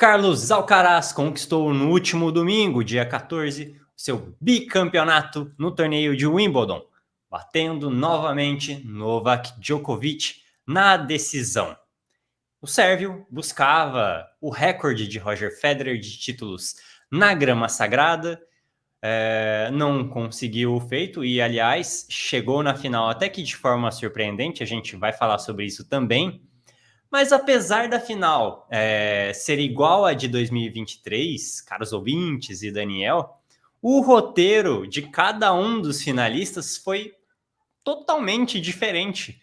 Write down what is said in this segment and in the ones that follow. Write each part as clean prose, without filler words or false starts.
Carlos Alcaraz conquistou no último domingo, dia 14, seu bicampeonato no torneio de Wimbledon, batendo novamente Novak Djokovic na decisão. O sérvio buscava o recorde de Roger Federer de títulos na grama sagrada, não conseguiu o feito e, aliás, chegou na final até que de forma surpreendente, a gente vai falar sobre isso também. Mas apesar da final ser igual à de 2023, caros ouvintes e Daniel, o roteiro de cada um dos finalistas foi totalmente diferente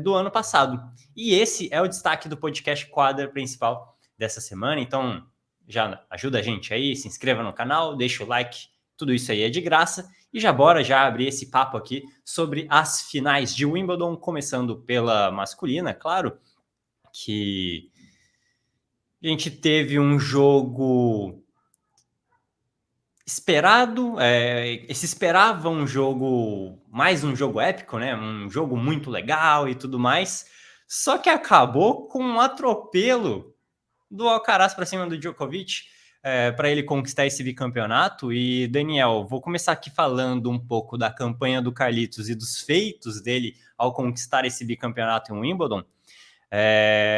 do ano passado. E esse é o destaque do podcast Quadra principal dessa semana. Então, já ajuda a gente aí, se inscreva no canal, deixa o like, tudo isso aí é de graça. E bora abrir esse papo aqui sobre as finais de Wimbledon, começando pela masculina, claro, que a gente teve um jogo esperado, se esperava um jogo, mais um jogo épico, né? Um jogo muito legal e tudo mais, só que acabou com um atropelo do Alcaraz para cima do Djokovic, para ele conquistar esse bicampeonato. E, Daniel, vou começar aqui falando um pouco da campanha do Carlitos e dos feitos dele ao conquistar esse bicampeonato em Wimbledon.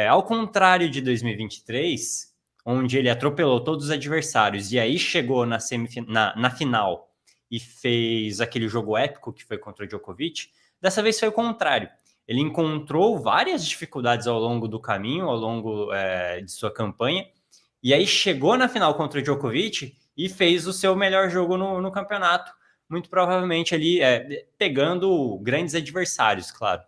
Ao contrário de 2023, onde ele atropelou todos os adversários e aí chegou na final e fez aquele jogo épico que foi contra o Djokovic, dessa vez foi o contrário. Ele encontrou várias dificuldades ao longo do caminho, ao longo de sua campanha, e aí chegou na final contra o Djokovic e fez o seu melhor jogo no campeonato, muito provavelmente ali pegando grandes adversários, claro.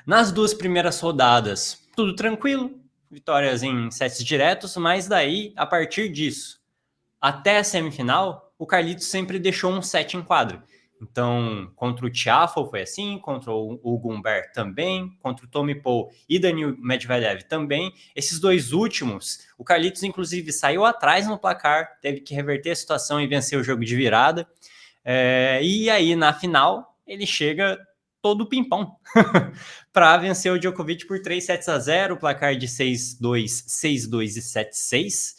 Nas duas primeiras rodadas, tudo tranquilo, vitórias em sets diretos, mas daí, a partir disso, até a semifinal, o Carlitos sempre deixou um set em quadro. Então, contra o Tiafoe foi assim, contra o Hugo Humbert também, contra o Tommy Paul e Daniil Medvedev também. Esses dois últimos, o Carlitos, inclusive, saiu atrás no placar, teve que reverter a situação e vencer o jogo de virada. E aí, na final, ele chega todo pimpão para vencer o Djokovic por 3-0, placar de 6-2, 6-2 e 7-6,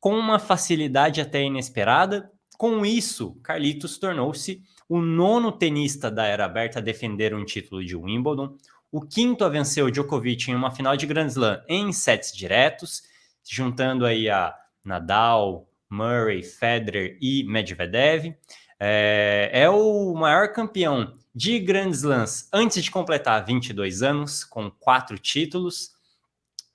com uma facilidade até inesperada. Com isso, Carlitos tornou-se o nono tenista da era aberta a defender um título de Wimbledon, o quinto a vencer o Djokovic em uma final de Grand Slam em sets diretos, se juntando aí a Nadal, Murray, Federer e Medvedev. É o maior campeão de Grand Slams antes de completar 22 anos, com 4 títulos.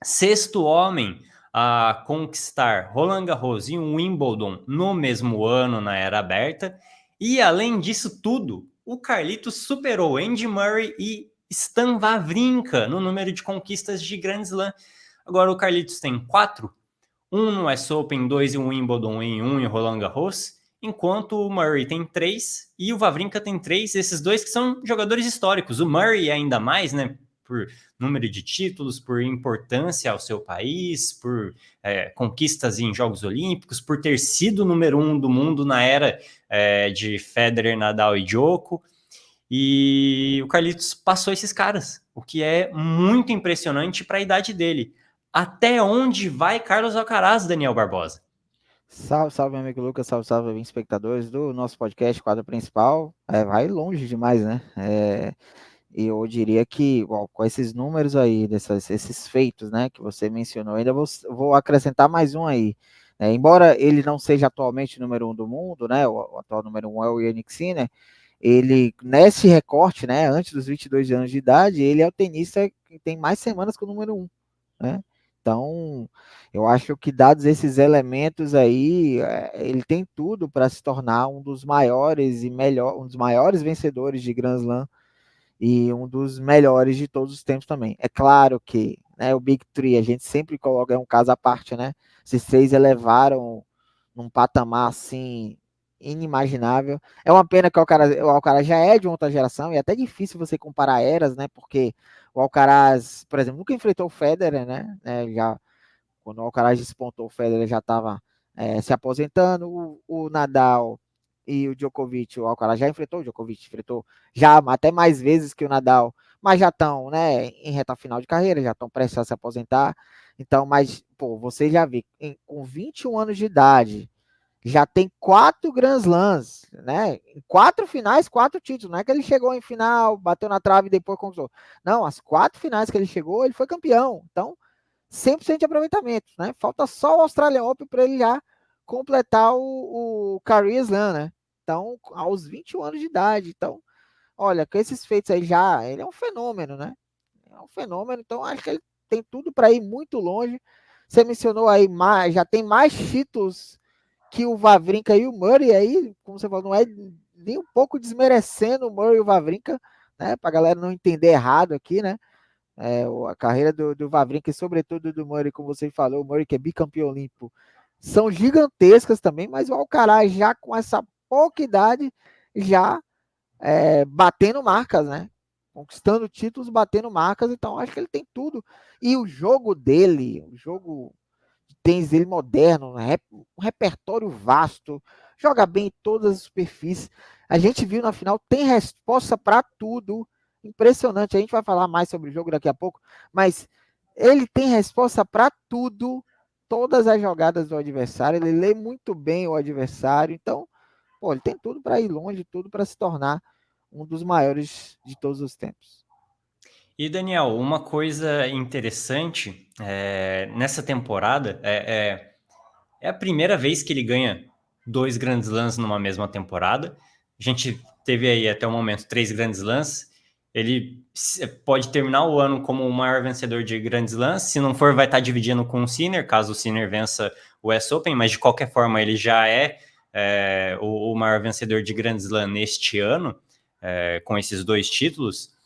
Sexto homem a conquistar Roland Garros e Wimbledon no mesmo ano na era aberta. E, além disso tudo, o Carlitos superou Andy Murray e Stan Wawrinka no número de conquistas de Grand Slam. Agora o Carlitos tem 4, um no US Open, 2 em Wimbledon e 1 em Roland Garros, enquanto o Murray tem 3 e o Wawrinka tem 3, esses dois que são jogadores históricos. O Murray ainda mais, né, por número de títulos, por importância ao seu país, por conquistas em Jogos Olímpicos, por ter sido o número 1 do mundo na era de Federer, Nadal e Djoko. E o Carlitos passou esses caras, o que é muito impressionante para a idade dele. Até onde vai Carlos Alcaraz, Daniel Barbosa? Salve, salve, meu amigo Lucas, salve, salve, espectadores do nosso podcast, quadro principal. Vai longe demais, né? E eu diria que, com esses números aí, esses feitos, né, que você mencionou, ainda vou acrescentar mais um aí. Embora ele não seja atualmente o número 1 do mundo, né, o atual número 1 é o Jannik Sinner, ele, nesse recorte, né, antes dos 22 anos de idade, ele é o tenista que tem mais semanas que o número 1, né? Então, eu acho que dados esses elementos aí, ele tem tudo para se tornar um dos maiores um dos maiores vencedores de Grand Slam e um dos melhores de todos os tempos também. É claro que, né, o Big Three a gente sempre coloca um caso à parte, né? Esses três elevaram num patamar assim inimaginável. É uma pena que o Alcaraz já é de outra geração e é até difícil você comparar eras, né? Porque o Alcaraz, por exemplo, nunca enfrentou o Federer, né? Já quando o Alcaraz despontou, o Federer já estava se aposentando. O Nadal e o Djokovic, o Alcaraz já enfrentou o Djokovic, enfrentou já até mais vezes que o Nadal, mas já estão, né, em reta final de carreira, já estão prestes a se aposentar. Então, mas, pô, você já vê, com 21 anos de idade, já tem 4 Grand Slams, né? 4 finais, 4 títulos. Não é que ele chegou em final, bateu na trave e depois conquistou. Não, as 4 finais que ele chegou, ele foi campeão. Então, 100% de aproveitamento, né? Falta só o Australian Open para ele já completar o Career Slam, né? Então, aos 21 anos de idade. Então, olha, com esses feitos aí já, ele é um fenômeno, né? É um fenômeno, então acho que ele tem tudo para ir muito longe. Você mencionou aí, já tem mais títulos que o Wawrinka e o Murray aí, como você falou, não é nem um pouco desmerecendo o Murray e o Wawrinka, né? Para a galera não entender errado aqui, né? A carreira do Wawrinka e sobretudo do Murray, como você falou, o Murray que é bicampeão olímpico, são gigantescas também, mas o Alcaraz já com essa pouca idade, já batendo marcas, né? Conquistando títulos, batendo marcas, então acho que ele tem tudo. E o jogo dele, o jogo de tênis dele moderno, um repertório vasto, joga bem em todas as superfícies. A gente viu na final, tem resposta para tudo. Impressionante. A gente vai falar mais sobre o jogo daqui a pouco, mas ele tem resposta para tudo, todas as jogadas do adversário, ele lê muito bem o adversário, então, pô, ele tem tudo para ir longe, tudo para se tornar um dos maiores de todos os tempos. E Daniel, uma coisa interessante nessa temporada é a primeira vez que ele ganha 2 Grand Slams numa mesma temporada. A gente teve aí até o momento 3 Grand Slams. Ele pode terminar o ano como o maior vencedor de Grand Slams. Se não for, vai estar dividindo com o Sinner, caso o Sinner vença o US Open, mas de qualquer forma ele já é o maior vencedor de Grand Slam neste ano, com esses 2 títulos.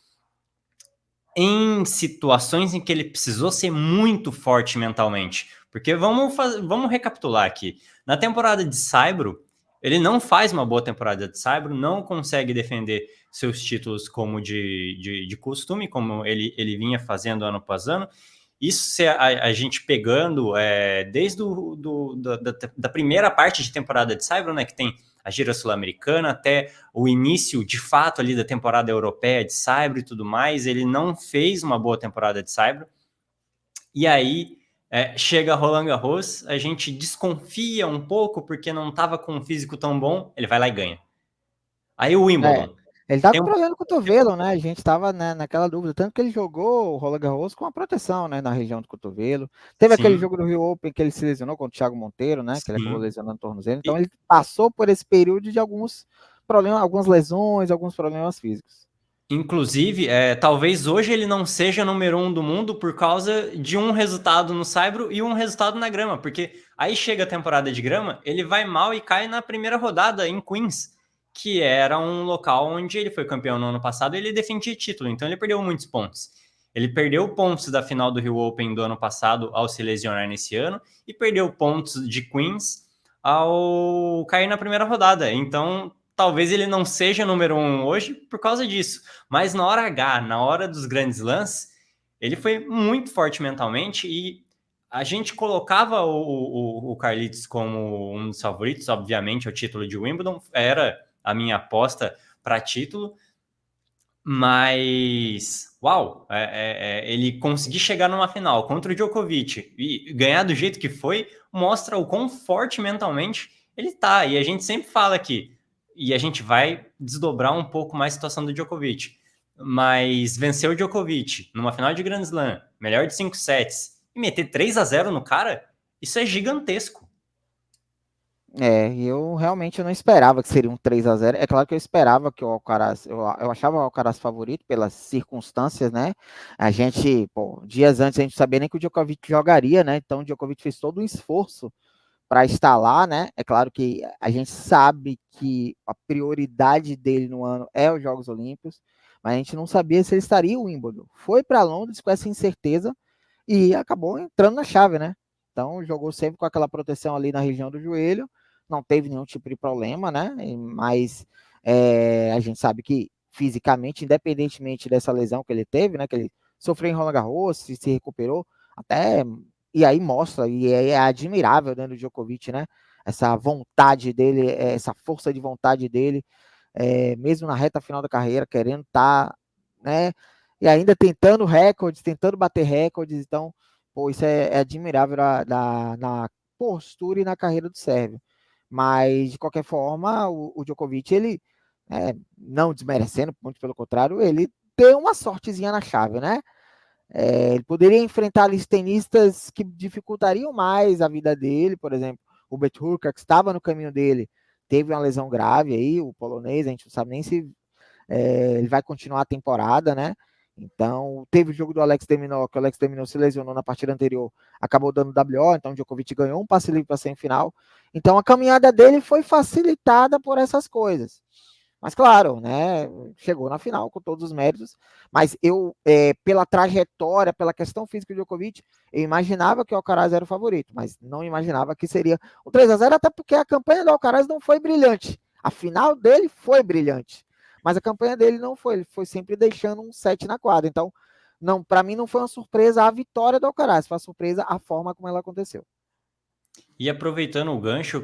Em situações em que ele precisou ser muito forte mentalmente. Porque vamos recapitular aqui. Na temporada de Saibro, ele não faz uma boa temporada de Saibro, não consegue defender seus títulos como de costume, como ele vinha fazendo ano após ano. Isso a gente pegando desde da primeira parte de temporada de Saibro, né, que tem a gira sul-americana, até o início, de fato, ali da temporada europeia de Saibro e tudo mais, ele não fez uma boa temporada de Saibro. E aí chega Roland Garros, a gente desconfia um pouco porque não estava com um físico tão bom, ele vai lá e ganha. Aí o Wimbledon. Ele tá com problema no cotovelo, né? A gente tava, né, naquela dúvida. Tanto que ele jogou o Roland Garros com a proteção, né? Na região do cotovelo. Teve aquele jogo do Rio Open que ele se lesionou contra o Thiago Monteiro, né? Que ele acabou lesionando o tornozelo. Então ele passou por esse período de alguns problemas, algumas lesões, alguns problemas físicos. Inclusive, talvez hoje ele não seja número 1 do mundo por causa de um resultado no Saibro e um resultado na grama, porque aí chega a temporada de grama, ele vai mal e cai na primeira rodada em Queens, que era um local onde ele foi campeão no ano passado e ele defendia título, então ele perdeu muitos pontos. Ele perdeu pontos da final do Rio Open do ano passado ao se lesionar nesse ano e perdeu pontos de Queens ao cair na primeira rodada. Então, talvez ele não seja número 1 hoje por causa disso. Mas na hora H, na hora dos grandes lances, ele foi muito forte mentalmente e a gente colocava o Carlitos como um dos favoritos, obviamente, ao título de Wimbledon. Era a minha aposta para título. Mas, uau, ele conseguir chegar numa final contra o Djokovic e ganhar do jeito que foi, mostra o quão forte mentalmente ele tá. E a gente sempre fala aqui, e a gente vai desdobrar um pouco mais a situação do Djokovic. Mas vencer o Djokovic numa final de Grand Slam, melhor de 5 sets, e meter 3-0 no cara, isso é gigantesco. Eu realmente não esperava que seria um 3-0. É claro que eu esperava que o Alcaraz, eu achava o Alcaraz favorito pelas circunstâncias, né? A gente, dias antes a gente sabia nem que o Djokovic jogaria, né? Então o Djokovic fez todo um esforço para estar lá, né? É claro que a gente sabe que a prioridade dele no ano é os Jogos Olímpicos, mas a gente não sabia se ele estaria o Wimbledon. Foi para Londres com essa incerteza e acabou entrando na chave, né? Então jogou sempre com aquela proteção ali na região do joelho, não teve nenhum tipo de problema, né? Mas a gente sabe que fisicamente, independentemente dessa lesão que ele teve, né? Que ele sofreu em Roland Garros, se recuperou, até e aí mostra, e é admirável dentro do Djokovic, né? Essa vontade dele, essa força de vontade dele, mesmo na reta final da carreira, querendo estar, né? e ainda tentando recordes, tentando bater recordes. Então, pô, isso é admirável na postura e na carreira do Sérvio. Mas, de qualquer forma, o Djokovic, ele, não desmerecendo, muito pelo contrário, ele deu uma sortezinha na chave, né? Ele poderia enfrentar ali tenistas que dificultariam mais a vida dele, por exemplo, o Hubert Hurkacz, que estava no caminho dele, teve uma lesão grave aí, o polonês, a gente não sabe nem se ele vai continuar a temporada, né? Então, teve o jogo do Alex de Minaur, que o Alex de Minaur se lesionou na partida anterior, acabou dando WO, então o Djokovic ganhou um passe livre para a semifinal. Então, a caminhada dele foi facilitada por essas coisas. Mas, claro, né, chegou na final com todos os méritos. Mas eu, pela trajetória, pela questão física do Djokovic, eu imaginava que o Alcaraz era o favorito, mas não imaginava que seria o 3-0, até porque a campanha do Alcaraz não foi brilhante. A final dele foi brilhante, mas a campanha dele não foi. Ele foi sempre deixando um set na quadra. Então, não, para mim não foi uma surpresa a vitória do Alcaraz, foi uma surpresa a forma como ela aconteceu. E aproveitando o gancho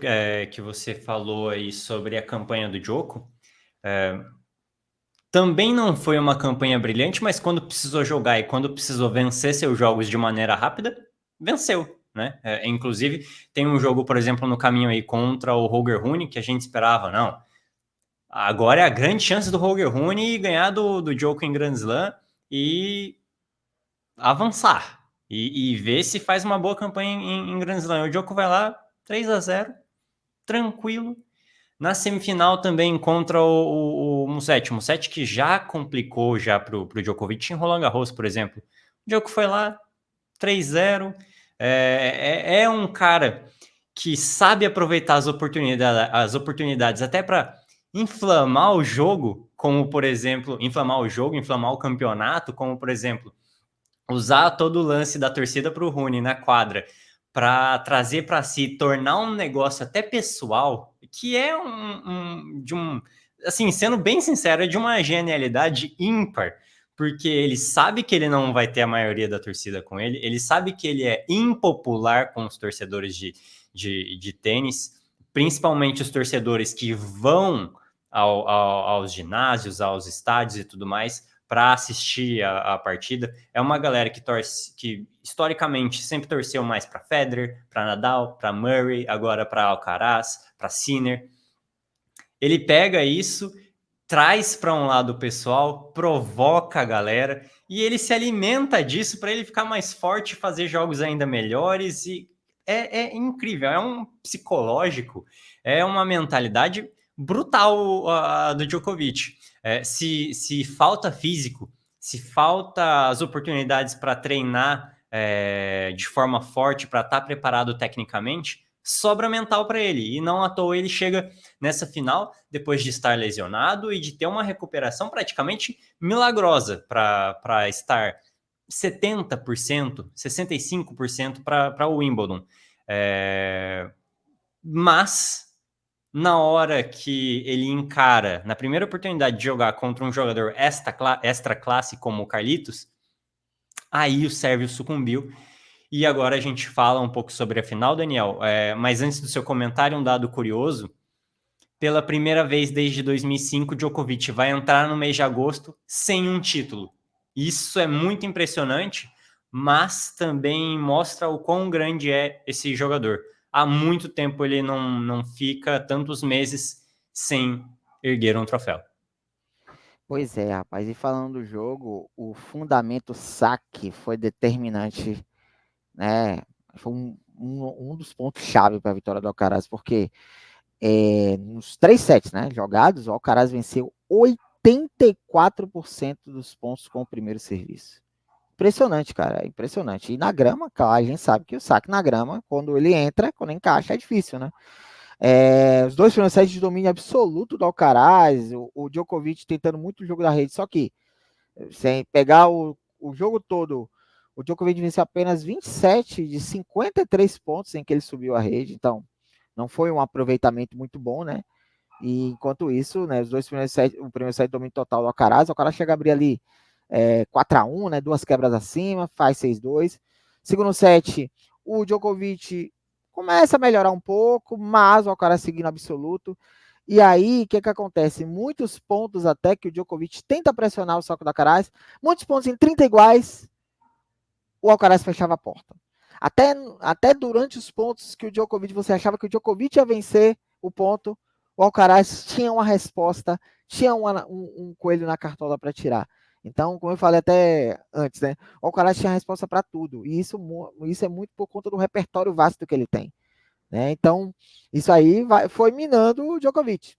que você falou aí sobre a campanha do Djoko, também não foi uma campanha brilhante, mas quando precisou jogar e quando precisou vencer seus jogos de maneira rápida, venceu, né? Inclusive, tem um jogo, por exemplo, no caminho aí contra o Holger Rune, que a gente esperava, não. Agora é a grande chance do Holger Rune ganhar do Djoko em Grand Slam e avançar. E ver se faz uma boa campanha em Grand Slam. O Djoko vai lá, 3-0, tranquilo. Na semifinal também contra o Musetti. O Musetti que já complicou já pro Djokovic em Roland Garros, por exemplo. O Djoko foi lá, 3-0. É um cara que sabe aproveitar as oportunidades até para inflamar o jogo, como, por exemplo, inflamar o campeonato, como, por exemplo, usar todo o lance da torcida para o Rune na quadra para trazer para si, tornar um negócio até pessoal, que é assim, sendo bem sincero, é de uma genialidade ímpar, porque ele sabe que ele não vai ter a maioria da torcida com ele, ele sabe que ele é impopular com os torcedores de tênis, principalmente os torcedores que vão aos ginásios, aos estádios e tudo mais, para assistir a partida. É uma galera que torce, que historicamente sempre torceu mais para Federer, para Nadal, para Murray, agora para Alcaraz, para Sinner. Ele pega isso, traz para um lado pessoal, provoca a galera e ele se alimenta disso para ele ficar mais forte, fazer jogos ainda melhores e é incrível, é um psicológico, é uma mentalidade brutal do Djokovic. Se falta físico, se falta as oportunidades para treinar de forma forte, para estar preparado tecnicamente, sobra mental para ele. E não à toa ele chega nessa final depois de estar lesionado e de ter uma recuperação praticamente milagrosa para estar 70%, 65% para o Wimbledon. Mas na hora que ele encara, na primeira oportunidade de jogar contra um jogador extra classe como o Carlitos, aí o Sérvio sucumbiu. E agora a gente fala um pouco sobre a final, Daniel. Mas antes do seu comentário, um dado curioso. Pela primeira vez desde 2005, Djokovic vai entrar no mês de agosto sem um título. Isso é muito impressionante, mas também mostra o quão grande é esse jogador. Há muito tempo ele não fica tantos meses sem erguer um troféu. Pois é, rapaz. E falando do jogo, o fundamento saque foi determinante, né? Foi um dos pontos-chave para a vitória do Alcaraz, porque nos 3 sets, né, jogados, o Alcaraz venceu 84% dos pontos com o primeiro serviço. Impressionante, cara, impressionante. E na grama, claro, a gente sabe que o saque na grama, quando ele entra, quando encaixa, é difícil, né? Os dois primeiros sets de domínio absoluto do Alcaraz, o Djokovic tentando muito o jogo da rede, só que sem pegar o jogo todo, o Djokovic venceu apenas 27 de 53 pontos em que ele subiu a rede, então não foi um aproveitamento muito bom, né? E enquanto isso, né, os dois primeiros sets, o primeiro set de domínio total do Alcaraz, o Alcaraz chega a abrir ali 4-1, né, 2 quebras acima, faz 6-2. Segundo set, o Djokovic começa a melhorar um pouco, mas o Alcaraz seguindo absoluto. E aí, o que acontece? Muitos pontos até que o Djokovic tenta pressionar o saco do Alcaraz, muitos pontos em 30 iguais, o Alcaraz fechava a porta. Até durante os pontos que o Djokovic, você achava que o Djokovic ia vencer o ponto, o Alcaraz tinha uma resposta, tinha um coelho na cartola para tirar. Então, como eu falei até antes, né? O Alcaraz tinha resposta para tudo. E isso é muito por conta do repertório vasto que ele tem. Né? Então, isso aí foi minando o Djokovic.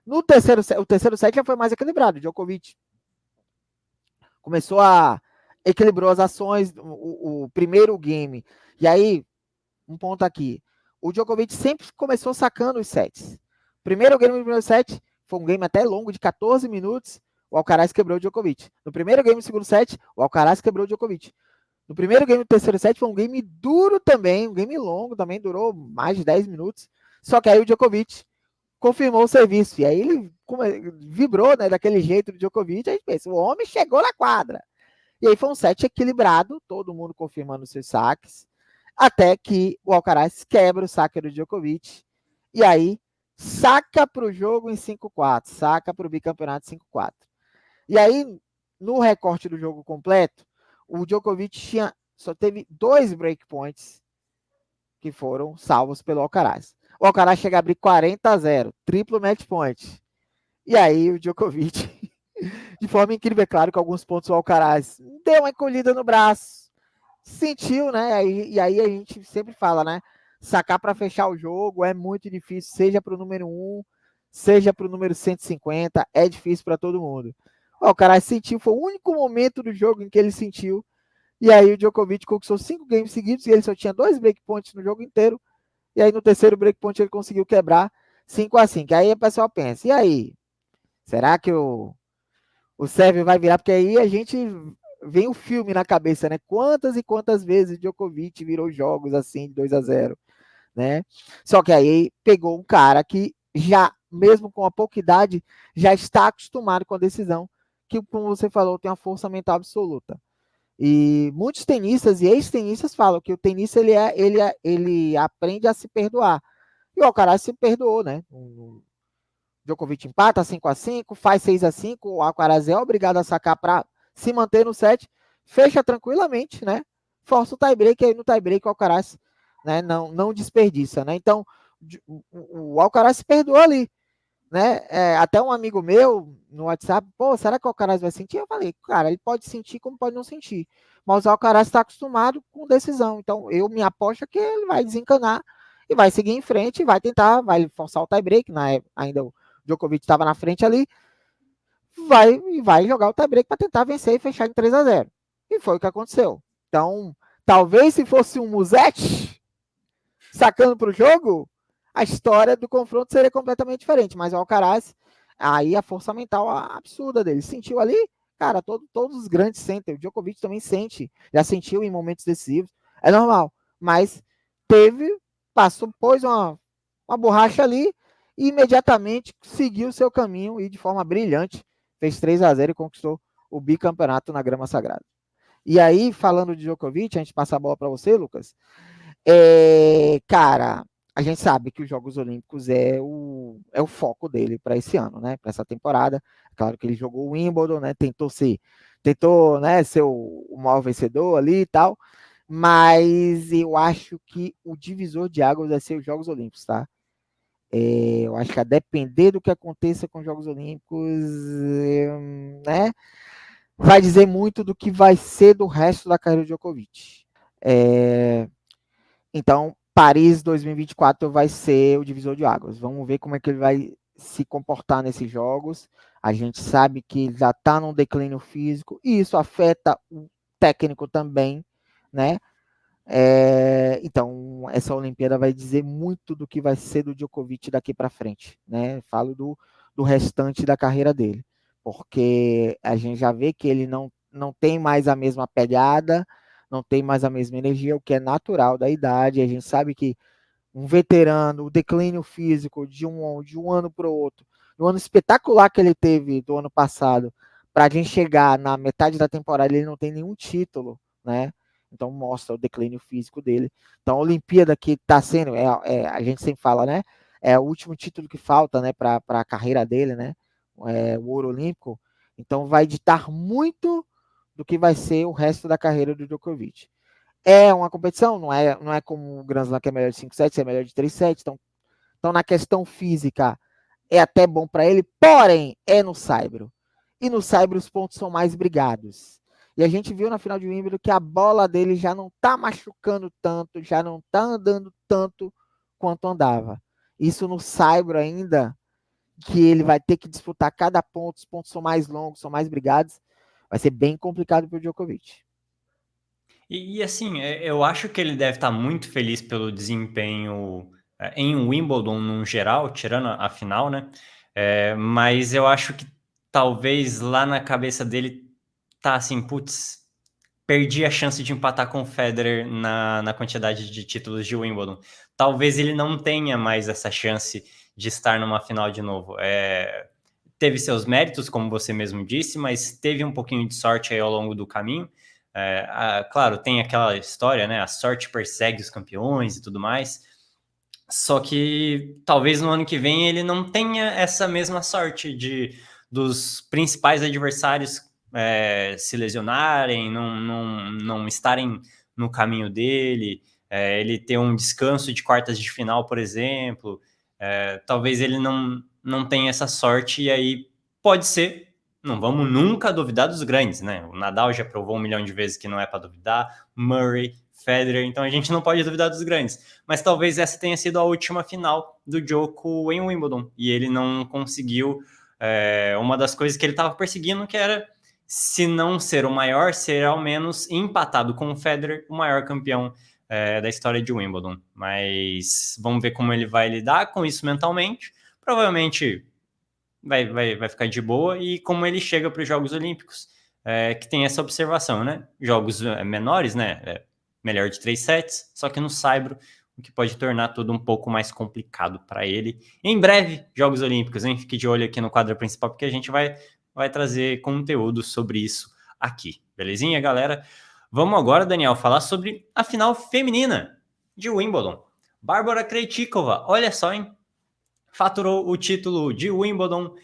O terceiro set já foi mais equilibrado. O Djokovic começou equilibrou as ações, o primeiro game. E aí, um ponto aqui. O Djokovic sempre começou sacando os sets. Primeiro game do primeiro set foi um game até longo, de 14 minutos. O Alcaraz quebrou o Djokovic. No primeiro game do segundo set, o Alcaraz quebrou o Djokovic. No primeiro game do terceiro set foi um game duro também, um game longo também, durou mais de 10 minutos. Só que aí o Djokovic confirmou o serviço. E aí ele vibrou, né, daquele jeito do Djokovic. Aí pensa, o homem chegou na quadra. E aí foi um set equilibrado, todo mundo confirmando os seus saques, até que o Alcaraz quebra o saque do Djokovic. E aí saca para o jogo em 5-4, saca para o bicampeonato 5-4. E aí, no recorte do jogo completo, o Djokovic só teve 2 breakpoints que foram salvos pelo Alcaraz. O Alcaraz chega a abrir 40-0, triplo match point. E aí o Djokovic, de forma incrível, é claro que alguns pontos o Alcaraz deu uma encolhida no braço, sentiu, né? E aí a gente sempre fala, né? Sacar para fechar o jogo é muito difícil, seja para o número 1, seja para o número 150, é difícil para todo mundo. O Alcaraz sentiu, foi o único momento do jogo em que ele sentiu. E aí o Djokovic conquistou 5 games seguidos e ele só tinha 2 breakpoints no jogo inteiro. E aí no terceiro breakpoint ele conseguiu quebrar 5-5. Aí o pessoal pensa, e aí? Será que o Sérvio vai virar? Porque aí a gente vem o filme na cabeça, né? Quantas e quantas vezes o Djokovic virou jogos assim de 2-0, né? Só que aí pegou um cara que já, mesmo com a pouca idade, já está acostumado com a decisão, que, como você falou, tem uma força mental absoluta. E muitos tenistas e ex-tenistas falam que o tenista ele aprende a se perdoar. E o Alcaraz se perdoou, né? O Djokovic empata 5-5, faz 6-5, o Alcaraz é obrigado a sacar para se manter no set, fecha tranquilamente, né? Força o tie-break, aí no tie-break o Alcaraz, né, não desperdiça, né? Então, o Alcaraz se perdoou ali, né? Até um amigo meu no WhatsApp, pô, será que o Alcaraz vai sentir? Eu falei, cara, ele pode sentir como pode não sentir, mas o Alcaraz está acostumado com decisão, então eu me aposto que ele vai desencanar e vai seguir em frente, e vai tentar, vai forçar o tie-break, né? Ainda o Djokovic estava na frente ali, vai jogar o tie-break para tentar vencer e fechar em 3-0. E foi o que aconteceu. Então, talvez se fosse um Musetti sacando para o jogo, a história do confronto seria completamente diferente. Mas o Alcaraz, aí a força mental absurda dele. Sentiu ali, cara, todos os grandes sentem. O Djokovic também sente, já sentiu em momentos decisivos. É normal. Mas pôs uma borracha ali e imediatamente seguiu o seu caminho e de forma brilhante fez 3-0 e conquistou o bicampeonato na grama sagrada. E aí, falando de Djokovic, a gente passa a bola para você, Lucas. Cara, a gente sabe que os Jogos Olímpicos é o foco dele para esse ano, né? Para essa temporada. Claro que ele jogou o Wimbledon, né? Tentou, né, ser o maior vencedor ali e tal. Mas eu acho que o divisor de águas vai ser os Jogos Olímpicos, tá? Eu acho que a depender do que aconteça com os Jogos Olímpicos, né? Vai dizer muito do que vai ser do resto da carreira do Djokovic. Então, Paris 2024 vai ser o divisor de águas. Vamos ver como é que ele vai se comportar nesses jogos. A gente sabe que ele já está num declínio físico e isso afeta o técnico também, né? Então, essa Olimpíada vai dizer muito do que vai ser do Djokovic daqui para frente, né? Falo do restante da carreira dele, porque a gente já vê que ele não tem mais a mesma pegada, não tem mais a mesma energia, o que é natural da idade. A gente sabe que um veterano, o declínio físico de um ano para o outro, no ano espetacular que ele teve do ano passado, para a gente chegar na metade da temporada, ele não tem nenhum título, né? Então mostra o declínio físico dele. Então a Olimpíada que está sendo, a gente sempre fala, né? é o último título que falta, né, para a carreira dele, né, o ouro olímpico. Então vai ditar muito do que vai ser o resto da carreira do Djokovic. É uma competição, não é como o Grand Slam que é melhor de 5 sets, é melhor de 3 sets, então na questão física é até bom para ele, porém é no saibro. E no saibro os pontos são mais brigados. E a gente viu na final de Wimbledon que a bola dele já não tá machucando tanto, já não tá andando tanto quanto andava. Isso no saibro ainda, que ele vai ter que disputar cada ponto, os pontos são mais longos, são mais brigados, vai ser bem complicado para o Djokovic. E assim, eu acho que ele deve estar muito feliz pelo desempenho em Wimbledon no geral, tirando a final, né? Mas eu acho que talvez lá na cabeça dele tá assim, putz, perdi a chance de empatar com o Federer na quantidade de títulos de Wimbledon. Talvez ele não tenha mais essa chance de estar numa final de novo. Teve seus méritos, como você mesmo disse, mas teve um pouquinho de sorte aí ao longo do caminho. Claro, tem aquela história, né? A sorte persegue os campeões e tudo mais. Só que talvez no ano que vem ele não tenha essa mesma sorte dos principais adversários se lesionarem, não estarem no caminho dele, ele ter um descanso de quartas de final, por exemplo. Talvez ele não tenha essa sorte, e aí pode ser. Não vamos nunca duvidar dos grandes, né? O Nadal já provou 1 milhão de vezes que não é para duvidar, Murray, Federer, então a gente não pode duvidar dos grandes. Mas talvez essa tenha sido a última final do Djoko em Wimbledon, e ele não conseguiu uma das coisas que ele estava perseguindo, que era, se não ser o maior, ser ao menos empatado com o Federer, o maior campeão da história de Wimbledon. Mas vamos ver como ele vai lidar com isso mentalmente. Provavelmente vai ficar de boa, e como ele chega para os Jogos Olímpicos, que tem essa observação, né? Jogos menores, né? Melhor de 3 sets, só que no saibro, o que pode tornar tudo um pouco mais complicado para ele. Em breve, Jogos Olímpicos, hein? Fique de olho aqui no quadro principal, porque a gente vai trazer conteúdo sobre isso aqui. Belezinha, galera? Vamos agora, Daniel, falar sobre a final feminina de Wimbledon. Bárbara Krejcikova, olha só, hein? Faturou o título de Wimbledon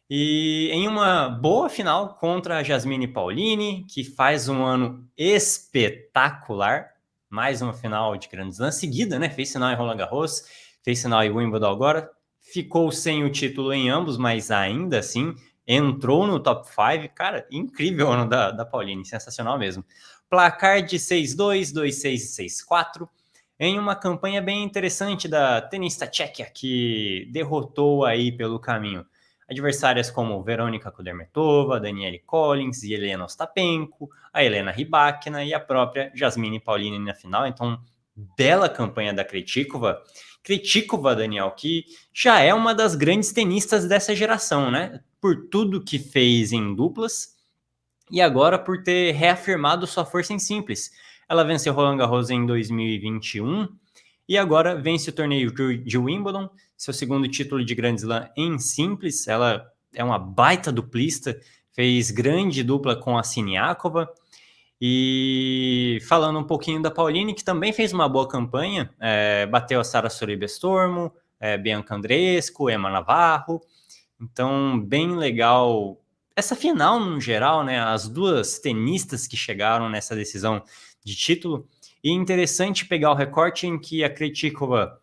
e em uma boa final contra a Jasmine Paolini, que faz um ano espetacular. Mais uma final de Grand Slam seguida, né? Fez final em Roland Garros, fez final em Wimbledon agora. Ficou sem o título em ambos, mas ainda assim entrou no top 5. Cara, incrível o ano da Paolini, sensacional mesmo. Placar de 6-2, 2-6 e 6-4. Em uma campanha bem interessante da tenista tcheca, que derrotou aí pelo caminho adversárias como Verônica Kudermetova, Danielle Collins, Elena Ostapenko, a Helena Rybakina e a própria Jasmine Paolini na final. Então, bela campanha da Krejcikova. Krejcikova, Daniel, que já é uma das grandes tenistas dessa geração, né? Por tudo que fez em duplas e agora por ter reafirmado sua força em simples. Ela venceu Roland Garros em 2021 e agora vence o torneio de Wimbledon, seu segundo título de Grand Slam em simples. Ela é uma baita duplista, fez grande dupla com a Siniakova. E falando um pouquinho da Paolini, que também fez uma boa campanha, bateu a Sara Sorribes-Tormo, Bianca Andreescu, Emma Navarro. Então, bem legal essa final no geral, né? As duas tenistas que chegaram nessa decisão de título. E interessante pegar o recorte em que a Krejcikova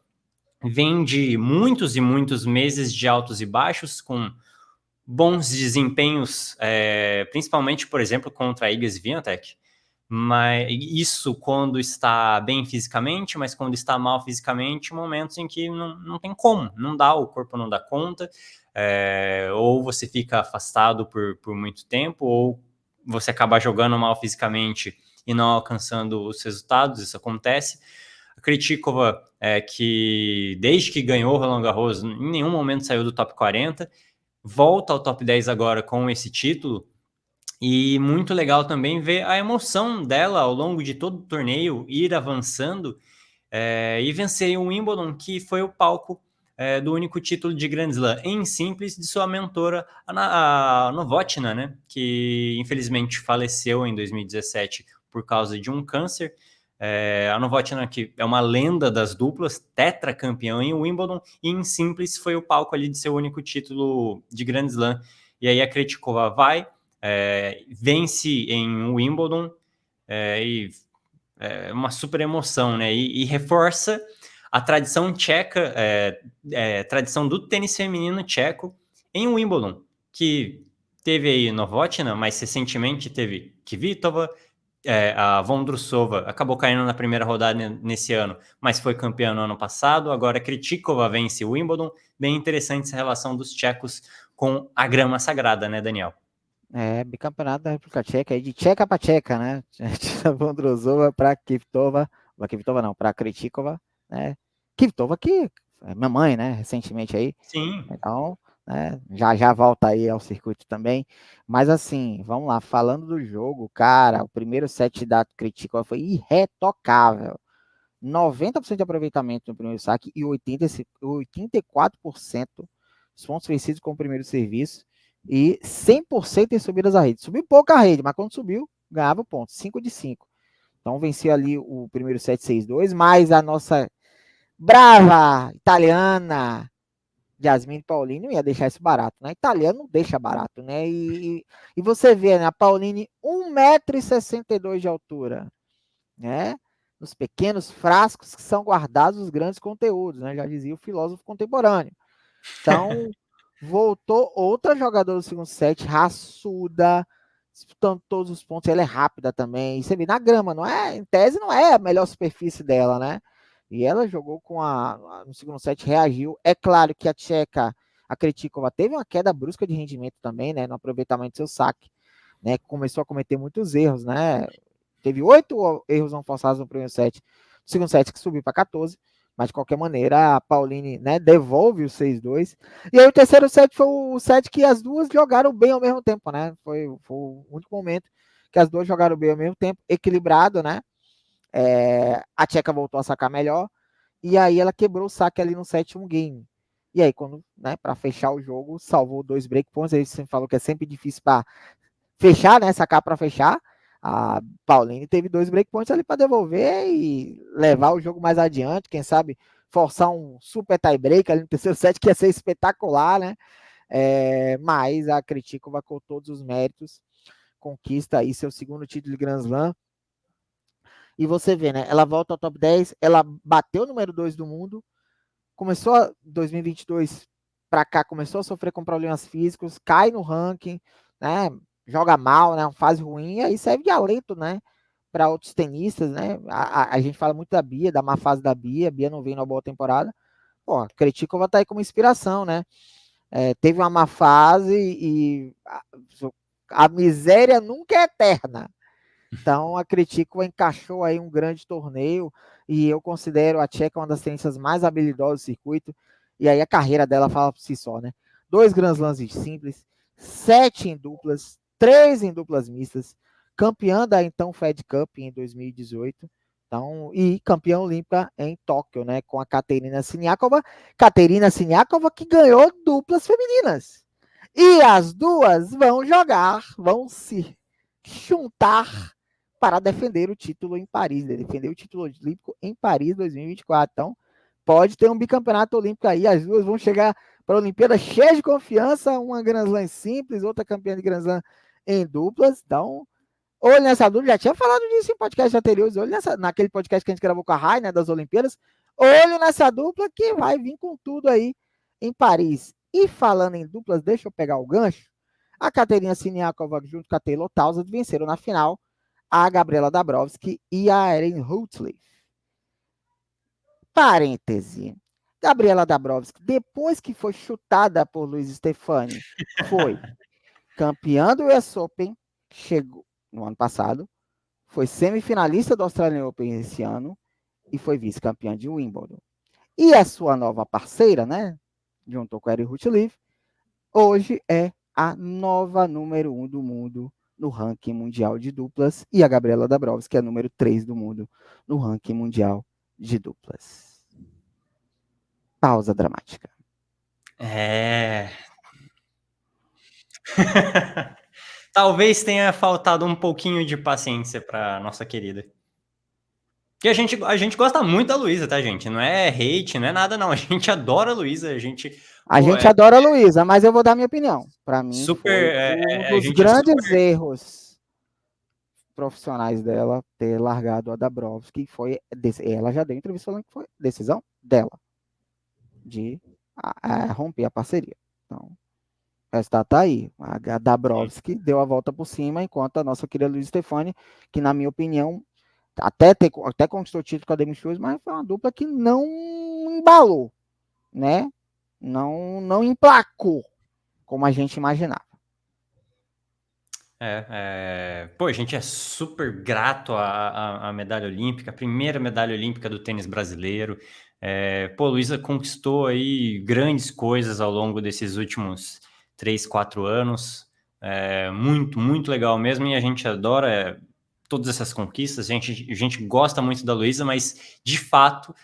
vem de muitos e muitos meses de altos e baixos, com bons desempenhos, principalmente, por exemplo, contra a Iga Swiatek. Mas isso quando está bem fisicamente, mas quando está mal fisicamente, momentos em que não tem como, não dá, o corpo não dá conta, ou você fica afastado por muito tempo, ou você acaba jogando mal fisicamente e não alcançando os resultados. Isso acontece. A Krejcikova, que desde que ganhou o Roland Garros, em nenhum momento saiu do top 40, volta ao top 10 agora com esse título. E muito legal também ver a emoção dela ao longo de todo o torneio, ir avançando e vencer o Wimbledon, que foi o palco do único título de Grand Slam em simples de sua mentora, a Novotná, né, que infelizmente faleceu em 2017 por causa de um câncer. A Novotná, que é uma lenda das duplas, tetracampeão em Wimbledon, e em simples foi o palco ali de seu único título de Grand Slam. E aí a Krejcikova vai, vence em Wimbledon, e é uma super emoção, né? E reforça a tradição tcheca, tradição do tênis feminino tcheco em Wimbledon, que teve aí Novotná, mas recentemente teve Kvitova, a Vondrousova acabou caindo na primeira rodada nesse ano, mas foi campeã no ano passado. Agora Krejcikova vence o Wimbledon. Bem interessante essa relação dos tchecos com a grama sagrada, né, Daniel? Bicampeonato da República Tcheca, aí de tcheca para tcheca, né? Da Vondrousova para Kvitova, não, para Krejcikova, né? Kvitova que é minha mãe, né? Recentemente aí, Sim. então, né? Já volta aí ao circuito também. Mas assim, vamos lá, falando do jogo, cara, o primeiro set da Krejcikova foi irretocável. 90% de aproveitamento no primeiro saque e 84% dos pontos vencidos com o primeiro serviço e 100% em subidas à rede. Subiu pouco a rede, mas quando subiu, ganhava ponto, 5 de 5. Então venceu ali o primeiro set 6-2, mas a nossa brava italiana Yasmine Paolini não ia deixar isso barato, né? Italiano não deixa barato, né? E você vê, né? A Paolini 1,62 m de altura, né? Nos pequenos frascos que são guardados os grandes conteúdos, né? Já dizia o filósofo contemporâneo. Então, voltou outra jogadora do segundo set, raçuda, disputando todos os pontos. Ela é rápida também. E você vê na grama, não é? Em tese, não é a melhor superfície dela, né? E ela jogou no segundo set, reagiu. É claro que a tcheca, a Krejcikova, teve uma queda brusca de rendimento também, né? No aproveitamento do seu saque, né? Começou a cometer muitos erros, né? Teve 8 erros não forçados no primeiro set. No segundo set, que subiu para 14. Mas, de qualquer maneira, a Paolini, né, devolve o 6-2. E aí, o terceiro set foi o set que as duas jogaram bem ao mesmo tempo, né? Foi o único momento que as duas jogaram bem ao mesmo tempo, equilibrado, né? A tcheca voltou a sacar melhor. E aí, ela quebrou o saque ali no sétimo game. E aí, quando, né, para fechar o jogo, salvou 2 breakpoints. Aí você falou que é sempre difícil para fechar, né? Sacar para fechar. A Pauline teve 2 breakpoints ali para devolver e levar o jogo mais adiante. Quem sabe forçar um super tie-break ali no terceiro set, que ia ser espetacular, né? Mas a Krejcikova com todos os méritos, conquista aí seu segundo título de Grand Slam. E você vê, né? Ela volta ao top 10, ela bateu o número 2 do mundo, começou 2022 para cá, começou a sofrer com problemas físicos, cai no ranking, né? Joga mal, né? Uma fase ruim, e aí serve de alento, né? Para outros tenistas, né? A gente fala muito da Bia, da má fase da Bia. A Bia não vem numa boa temporada. Pô, a Krejcikova tá aí como inspiração, né? Teve uma má fase e a miséria nunca é eterna. Então, a Krejcikova encaixou aí um grande torneio e eu considero a tcheca uma das tenistas mais habilidosas do circuito. E aí a carreira dela fala por si só, né? 2 Grand Slams em simples, 7 em duplas, 3 em duplas mistas, campeã da então Fed Cup em 2018. Então, e campeã olímpica em Tóquio, né? Com a Katerina Siniakova. Katerina Siniakova que ganhou duplas femininas. E as duas vão se juntar para defender o título em Paris, né? Defender o título olímpico em Paris 2024. Então, pode ter um bicampeonato olímpico aí, as duas vão chegar para a Olimpíada cheias de confiança, uma Grand Slam simples, outra campeã de Grand Slam em duplas. Então, olho nessa dupla, já tinha falado disso em podcasts anteriores, naquele podcast que a gente gravou com a Rai, né, das Olimpíadas, olho nessa dupla que vai vir com tudo aí em Paris. E falando em duplas, deixa eu pegar o gancho, a Katerina Siniakova junto com a Taylor Townsend venceram na final a Gabriela Dabrowski e a Erin Routley. Parêntese. Gabriela Dabrowski, depois que foi chutada por Luiz Stefani, foi campeã do US Open, chegou no ano passado, foi semifinalista do Australian Open esse ano e foi vice-campeã de Wimbledon. E a sua nova parceira, né, juntou com a Erin Routley, hoje é a nova número 1 do mundo no ranking mundial de duplas e a Gabriela Dabrowski é a número 3 do mundo no ranking mundial de duplas. Pausa dramática. Talvez tenha faltado um pouquinho de paciência para nossa querida. Que a gente gosta muito da Luísa, tá, gente? Não é hate, não é nada, não. A gente adora a Luísa, a gente... A Pô, gente adora a Luísa, mas eu vou dar minha opinião. Para mim, foi super... um a dos gente é grandes super... erros profissionais dela ter largado a Dabrowski. Ela já deu entrevista falando que foi decisão dela de romper a parceria. Então, o resultado tá aí. A Dabrowski deu a volta por cima, enquanto a nossa querida Luiz Stefani, que na minha opinião até conquistou o título com a Demi Shoes, mas foi uma dupla que não embalou, né? Não emplacou como a gente imaginava. Pô, a gente é super grato à medalha olímpica, a primeira medalha olímpica do tênis brasileiro. Pô, Luísa conquistou aí grandes coisas ao longo desses últimos 3, 4 anos. Muito, muito legal mesmo, e a gente adora todas essas conquistas. A gente gosta muito da Luísa, mas, de fato,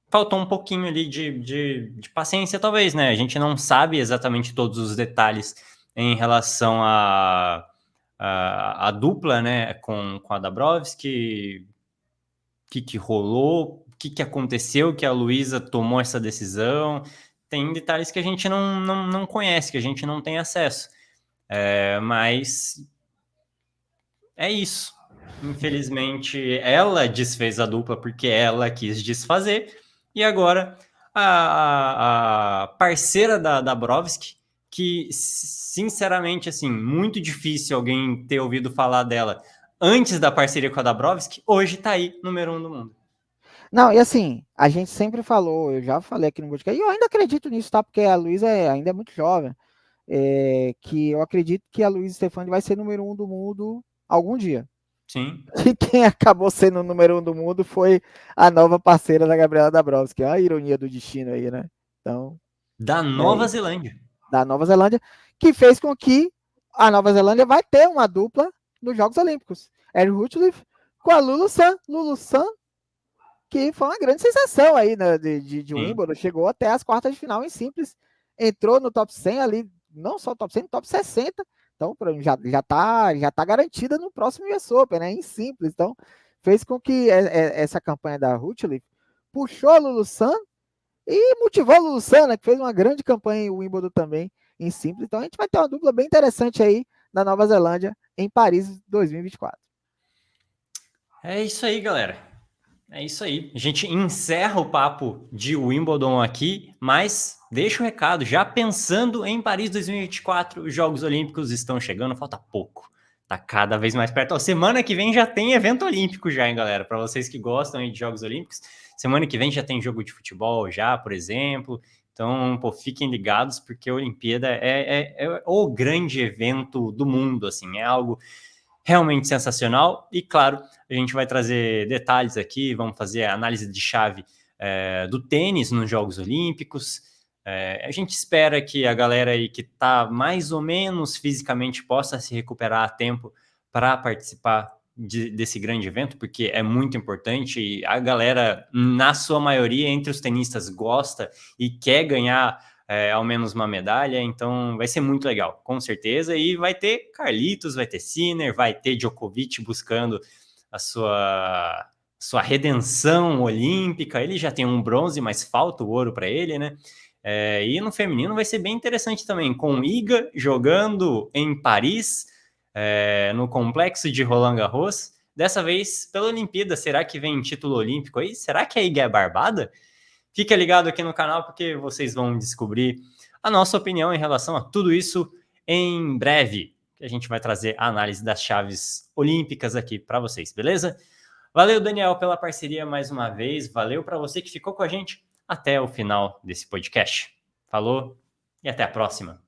faltou um pouquinho ali de paciência, talvez, né? A gente não sabe exatamente todos os detalhes em relação a dupla, né, com a Dabrowski, o que rolou, o que aconteceu, que a Luísa tomou essa decisão. Tem detalhes que a gente não conhece, que a gente não tem acesso. Mas é isso. Infelizmente, ela desfez a dupla porque ela quis desfazer. E agora, a parceira da Dabrowski, que, sinceramente, assim, muito difícil alguém ter ouvido falar dela antes da parceria com a Dabrowski, hoje tá aí, número 1 do mundo. Não, e assim, a gente sempre falou, eu já falei aqui no podcast, e eu ainda acredito nisso, tá? Porque a Luísa ainda é muito jovem, que eu acredito que a Luísa Stefani vai ser número 1 do mundo algum dia. Sim. E quem acabou sendo o número 1 do mundo foi a nova parceira da Gabriela Dabrowski. A ironia do destino aí, né? Então, Da Nova Zelândia. Da Nova Zelândia, que fez com que a Nova Zelândia vai ter uma dupla nos Jogos Olímpicos. Erin Rutcliffe com a Lulu San, que foi uma grande sensação aí, né, de Wimbledon. Chegou até as quartas de final em simples, entrou no top 100 ali, não só top 100, top 60. Então, já tá garantida no próximo US Open, né, em simples. Então, fez com que essa campanha da Rutcliffe puxou a Lulu San e motivou a Lulu San, né, que fez uma grande campanha em Wimbledon também, em simples. Então, a gente vai ter uma dupla bem interessante aí na Nova Zelândia, em Paris 2024. É isso aí, galera. É isso aí. A gente encerra o papo de Wimbledon aqui, mas deixa o recado. Já pensando em Paris 2024, os Jogos Olímpicos estão chegando, falta pouco. Tá cada vez mais perto. Ó, semana que vem já tem evento olímpico já, hein, galera? Para vocês que gostam aí de Jogos Olímpicos, semana que vem já tem jogo de futebol já, por exemplo. Então, pô, fiquem ligados, porque a Olimpíada é o grande evento do mundo, assim. É algo realmente sensacional. E, claro, a gente vai trazer detalhes aqui, vamos fazer a análise de chave do tênis nos Jogos Olímpicos. A gente espera que a galera aí que está mais ou menos fisicamente possa se recuperar a tempo para participar desse grande evento, porque é muito importante e a galera, na sua maioria, entre os tenistas, gosta e quer ganhar ao menos uma medalha, então vai ser muito legal, com certeza, e vai ter Carlitos, vai ter Sinner, vai ter Djokovic buscando a sua redenção olímpica, ele já tem um bronze, mas falta o ouro para ele, né? E no feminino vai ser bem interessante também, com Iga jogando em Paris, no complexo de Roland Garros, dessa vez pela Olimpíada. Será que vem título olímpico aí? Será que a Iga é barbada? Fica ligado aqui no canal porque vocês vão descobrir a nossa opinião em relação a tudo isso em breve. A gente vai trazer a análise das chaves olímpicas aqui para vocês, beleza? Valeu, Daniel, pela parceria mais uma vez. Valeu para você que ficou com a gente até o final desse podcast. Falou e até a próxima.